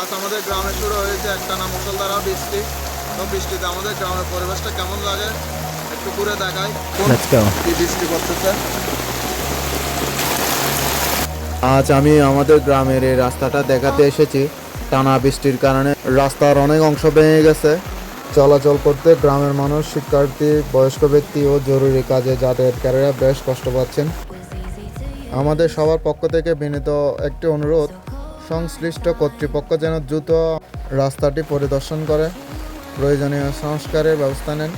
আজ আমাদের গ্রামে শুরু হয়েছে একটানা মুষলধারা বৃষ্টি। তো বৃষ্টিতে আমাদের গ্রামের পরিবেশটা কেমন লাগে একটু ঘুরে দেখাই। Let's go. কি বৃষ্টি করতেছে। আজ আমি আমাদের গ্রামের এই রাস্তাটা দেখাতে এসেছি। টানা বৃষ্টির কারণে রাস্তার অনেক অংশ ভেঙে গেছে। চলাচল করতে গ্রামের মানুষ, শিক্ষার্থী, বয়স্ক ব্যক্তি ও জরুরি কাজে যাতায়াতকারীরা বেশ কষ্ট পাচ্ছেন। আমাদের সবার পক্ষ থেকে বিনীত একটি অনুরোধ, সংশ্লিষ্ট কর্তৃপক্ষ যেন দ্রুত রাস্তাটি পরিদর্শন করে প্রয়োজনীয় সংস্কারের ব্যবস্থা নেন।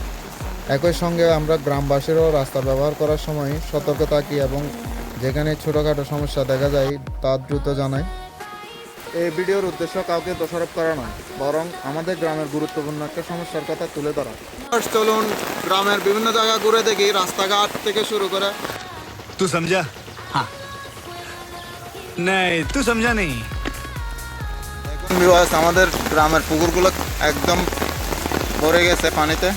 একই সঙ্গে আমরা গ্রামবাসীরাও রাস্তা ব্যবহার করার সময় সতর্ক থাকি এবং যেখানে ছোটোখাটো সমস্যা দেখা যায় তা দ্রুত জানাই। এই ভিডিওর উদ্দেশ্য কাউকে দোষারোপ করা নয়, বরং আমাদের গ্রামের গুরুত্বপূর্ণ একটা সমস্যার কথা তুলে ধরা। চলুন গ্রামের বিভিন্ন জায়গা ঘুরে দেখি, রাস্তাঘাট থেকে শুরু করে। तू समझा? हाँ। नहीं, तू समझा नहीं। দেখুন ভিউয়ার্স, আমাদের গ্রামের পুকুরগুলো একদম ভরে গেছে পানিতে।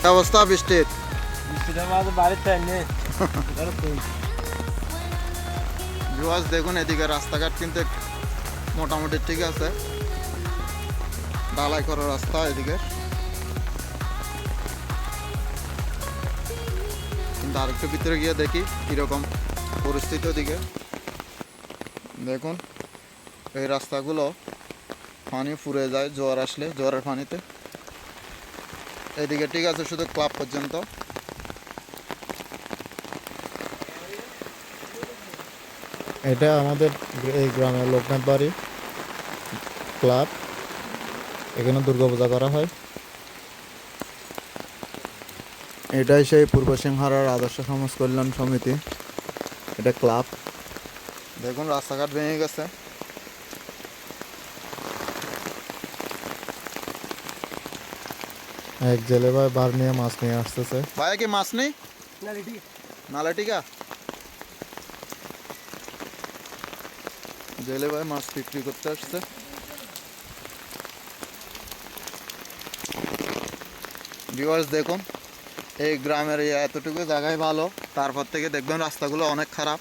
কি অবস্থা বৃষ্টির? ভিউয়ার্স দেখুন, এদিকে রাস্তাঘাট কিন্তু মোটামুটি ঠিক আছে, ঢালাই করা রাস্তা এদিকে। কিন্তু আরেকটু ভিতরে গিয়ে দেখি কিরকম পরিস্থিতি। ওদিকে দেখুন, এই রাস্তাগুলো পানি ফুরে যায় জোয়ার আসলে, জোয়ারের পানিতে। এদিকে ঠিক আছে শুধু ক্লাব পর্যন্ত। এটা আমাদের এই গ্রামের লোকনাথ বাড়ি ক্লাব, এখানে দুর্গাপূজা করা হয়। এটাই সেই পূর্ব সিংহারার আদর্শ সমাজ কল্যাণ সমিতি, এটা ক্লাব। দেখুন রাস্তাঘাট ভেঙে গেছে। এক জেলে ভাই বার নিয়ে মাছ নিয়ে আসতেছে। ভাইয়া কি মাছ নেই? নালাটিকা জেলে ভাই মাছ বিক্রি করতে আসছে। ভিউয়ার্স দেখুন, এই গ্রামের এতটুকু জায়গায় ভালো, তারপর থেকে দেখবেন রাস্তাগুলো অনেক খারাপ।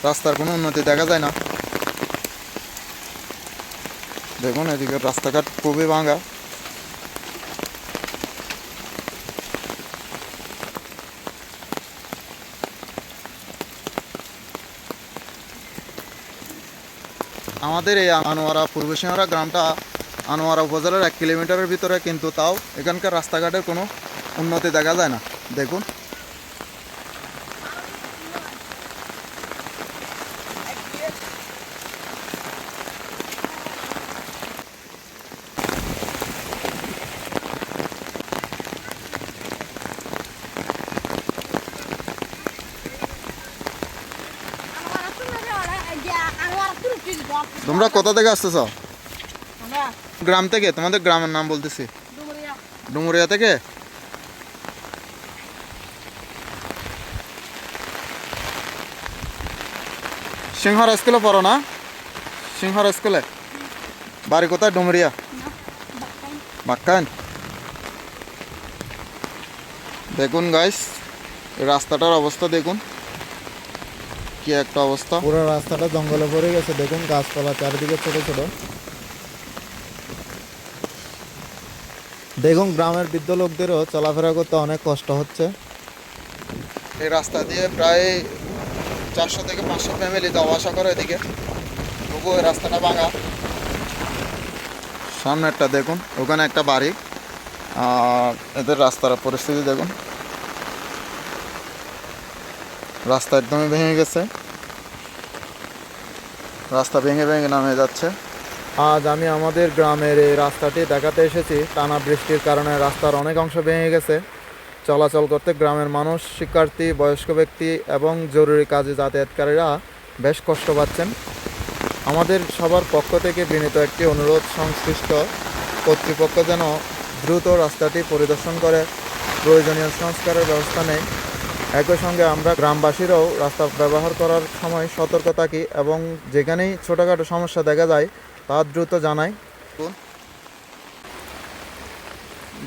রাস্তার কোনো উন্নতি দেখা যায় না। দেখুন এদিকে রাস্তাঘাট খুবই ভাঙা। আমাদের এই আনোয়ারা পূর্ব সিংহারা গ্রামটা আনোয়ারা উপজেলার 1 কিলোমিটারের ভিতরে, কিন্তু তাও এখানকার রাস্তাঘাটের কোনো উন্নতি দেখা যায় না। দেখুন তোমরা কোথা থেকে আসতেছ? গ্রাম থেকে। তোমাদের গ্রামের নাম বলতেছি। ডুমুরিয়া থেকে। সিংহর স্কুলে পড়ো না? সিংহর স্কুলে বাড়ি কোথায়? ডুমুরিয়া, বাক্কান। দেখুন গাইস, রাস্তাটার অবস্থা দেখুন কি একটা অবস্থা। পুরো রাস্তাটা জঙ্গলে ভরে গেছে। দেখুন গাছপালা চারিদিকে ছোট ছোট। দেখুন গ্রামের বৃদ্ধ লোকদেরও চলাফেরা করতে অনেক কষ্ট হচ্ছে। এই রাস্তা দিয়ে প্রায় 400 থেকে 500 ফ্যামিলি যাওয়া আসা করে এদিকে। তবুও এই রাস্তাটা ভাঙা। সামনেরটা দেখুন, ওখানে একটা বাড়ি। আর এদের রাস্তার পরিস্থিতি দেখুন, রাস্তা একদমই ভেঙে গেছে, রাস্তা ভেঙে ভেঙে নামে যাচ্ছে। আজ আমি আমাদের গ্রামের এই রাস্তাটি দেখাতে এসেছি। টানা বৃষ্টির কারণে রাস্তার অনেক অংশ ভেঙে গেছে। চলাচল করতে গ্রামের মানুষ, শিক্ষার্থী, বয়স্ক ব্যক্তি এবং জরুরি কাজে যাতায়াতকারীরা বেশ কষ্ট পাচ্ছেন। আমাদের সবার পক্ষ থেকে বিনীত একটি অনুরোধ, সংশ্লিষ্ট কর্তৃপক্ষ যেন দ্রুত রাস্তাটি পরিদর্শন করে প্রয়োজনীয় সংস্কারের ব্যবস্থা নেয়। একই সঙ্গে আমরা গ্রামবাসীরাও রাস্তা ব্যবহার করার সময় সতর্ক থাকি এবং যেখানেই ছোটোখাটো সমস্যা দেখা যায় তা দ্রুত জানাই।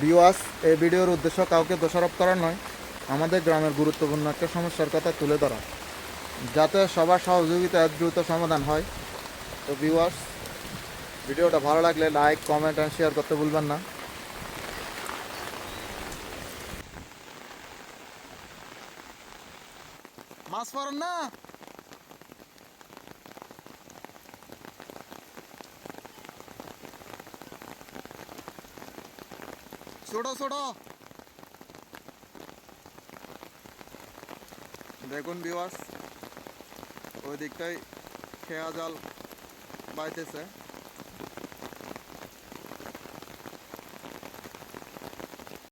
ভিউয়ার্স, এই ভিডিওর উদ্দেশ্য কাউকে দোষারোপ করার নয়, আমাদের গ্রামের গুরুত্বপূর্ণ একটা সমস্যার কথা তুলে ধরা, যাতে সবার সহযোগিতায় দ্রুত সমাধান হয়। তো ভিউয়ার্স, ভিডিওটা ভালো লাগলে লাইক, কমেন্ট অ্যান্ড শেয়ার করতে ভুলবেন না। মাছ পারেন না? ছোট ছোট দেখুন ভিউয়ার্স, ওই দিকটাই খেয়া জাল বাইতেছে।